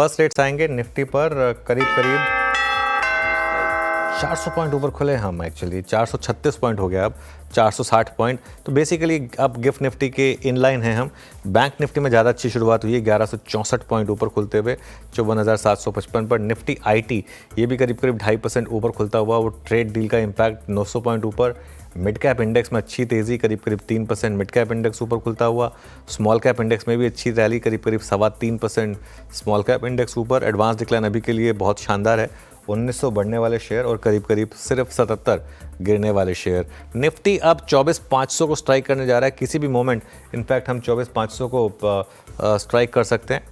First rates आएंगे Nifty पर करीब करीब 400 पॉइंट ऊपर खुले हम एक्चुअली 436 पॉइंट हो गया अब 460 पॉइंट। तो बेसिकली अब गिफ्ट निफ्टी के इनलाइन हैं हम। बैंक निफ्टी में ज़्यादा अच्छी शुरुआत हुई है 1164 पॉइंट ऊपर खुलते हुए 54,755 पर। निफ्टी आईटी ये भी करीब करीब 2.5% ऊपर खुलता हुआ, वो ट्रेड डील का इम्पैक्ट 900 पॉइंट ऊपर। मिड कैप इंडेक्स में अच्छी तेज़ी करीब करीब 3% मिड कैप इंडेक्स ऊपर खुलता हुआ। स्मॉल कैप इंडेक्स में भी अच्छी रैली करीब करीब 3.25% स्मॉल कैप इंडेक्स ऊपर। एडवांस डिक्लाइन अभी के लिए बहुत शानदार है, 1900 बढ़ने वाले शेयर और करीब करीब सिर्फ 77 गिरने वाले शेयर। निफ्टी अब 24,500 को स्ट्राइक करने जा रहा है किसी भी मोमेंट। इनफैक्ट हम 24,500 को स्ट्राइक कर सकते हैं।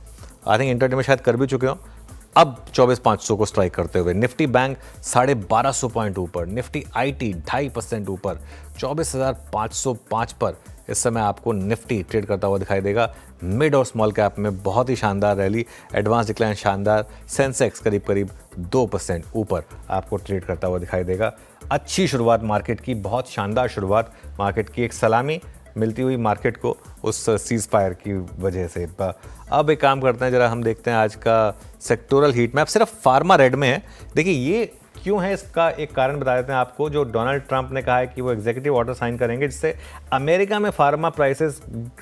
आई थिंक इंटरडे में शायद कर भी चुके हो। अब 24,500 को स्ट्राइक करते हुए निफ्टी बैंक 1250 पॉइंट ऊपर, निफ्टी आईटी 2.5% ऊपर 24,505 पर इस समय आपको निफ्टी ट्रेड करता हुआ दिखाई देगा। मिड और स्मॉल कैप में बहुत ही शानदार रैली, एडवांस डिक्लाइन शानदार। सेंसेक्स करीब करीब 2% ऊपर आपको ट्रेड करता हुआ दिखाई देगा। अच्छी शुरुआत मार्केट की, बहुत शानदार शुरुआत मार्केट की, एक सलामी मिलती हुई मार्केट को उस सीज फायर की वजह से। अब एक काम करते हैं, जरा हम देखते हैं आज का सेक्टोरल हीट मैप। सिर्फ फार्मा रेड में है। देखिए ये क्यों है, इसका एक कारण बता देते हैं आपको। जो डोनाल्ड ट्रंप ने कहा है कि वो एग्जीक्यूटिव ऑर्डर साइन करेंगे जिससे अमेरिका में फार्मा प्राइसेस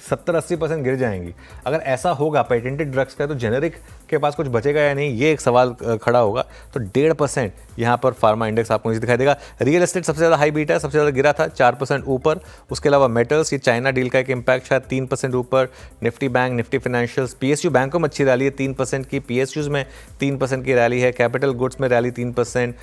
70-80% गिर जाएंगी। अगर ऐसा होगा पेटेंटेड ड्रग्स का तो जेनेरिक के पास कुछ बचेगा या नहीं, ये एक सवाल खड़ा होगा। तो 1.5% यहाँ पर फार्मा इंडेक्स आपको नीचे दिखाई देगा। रियल एस्टेट सबसे ज़्यादा हाई बीट है, सबसे ज़्यादा गिरा था 4% ऊपर। उसके अलावा मेटल्स, ये चाइना डील का एक इम्पैक्ट शायद 3% ऊपर। Nifty bank, Nifty financials, PSU बैंकों में अच्छी रैली है 3% की, पीएसयूज में 3% की रैली है, कैपिटल गुड्स में रैली 3%,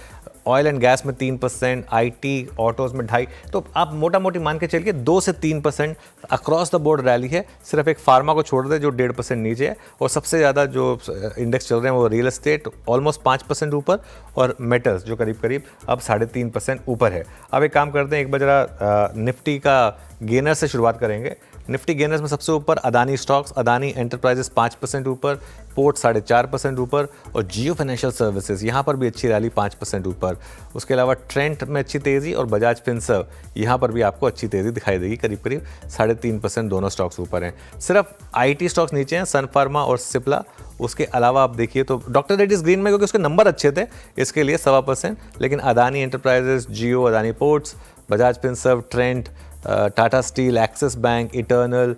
ऑयल एंड गैस में 3%, आईटी ऑटोज में 2.5%। तो आप मोटा मोटी मान के चलिए 2 से 3% अक्रॉस द बोर्ड रैली है। सिर्फ एक फार्मा को छोड़ दे जो 1.5% नीचे है, और सबसे ज़्यादा जो इंडेक्स चल रहे हैं वो रियल एस्टेट ऑलमोस्ट 5% ऊपर, और मेटल्स जो करीब करीब अब 3.5% ऊपर है। अब एक काम करते हैं, एक बार जरा निफ्टी का गेनर से शुरुआत करेंगे। निफ्टी गेनर्स में सबसे ऊपर अदानी स्टॉक्स, अदानी एंटरप्राइजेस 5% ऊपर, पोर्ट 4.5% ऊपर, और जियो फाइनेंशियल सर्विसेज यहाँ पर भी अच्छी रैली 5% ऊपर। उसके अलावा ट्रेंट में अच्छी तेज़ी और बजाज फिनसर्व यहाँ पर भी आपको अच्छी तेज़ी दिखाई देगी, करीब करीब 3.5% दोनों स्टॉक्स ऊपर हैं। सिर्फ आईटी स्टॉक्स नीचे हैं, सन फार्मा और सिप्ला। उसके अलावा आप देखिए तो डॉक्टर रेड्डीज ग्रीन में, क्योंकि उसके नंबर अच्छे थे इसके लिए 1.25%, लेकिन Adani Enterprises, Jio, Adani Ports, Bajaj Finserv, Trent, Tata Steel, Axis Bank, Eternal,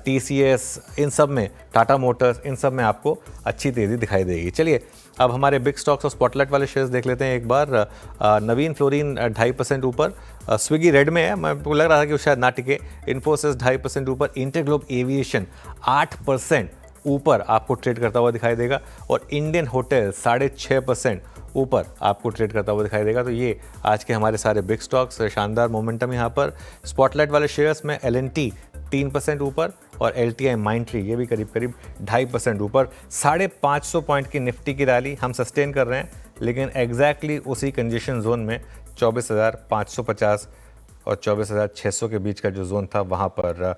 TCS, इन सब में, टाटा मोटर्स, इन सब में आपको अच्छी तेज़ी दिखाई देगी। चलिए अब हमारे बिग स्टॉक्स और स्पॉटलाइट वाले शेयर्स देख लेते हैं एक बार। नवीन फ्लोरिन 2.5% ऊपर, स्विगी रेड में है, मैं लग रहा था कि वो शायद ना टिके। इन्फोसिस 2.5% ऊपर, इंटरग्लोब एविएशन 8% ऊपर आपको ट्रेड करता हुआ दिखाई देगा, और इंडियन होटल 6.5% ऊपर आपको ट्रेड करता हुआ दिखाई देगा। तो ये आज के हमारे सारे बिग स्टॉक्स, शानदार मोमेंटम यहाँ पर। स्पॉटलाइट वाले शेयर्स में एल&टी 3% ऊपर, और LTI माइंडट्री ये भी करीब करीब 2.5% ऊपर। 550 पॉइंट की निफ्टी की रैली हम सस्टेन कर रहे हैं, लेकिन एग्जैक्टली उसी कंजेशन जोन में 24,550 और 24,600 के बीच का जो जोन था वहाँ पर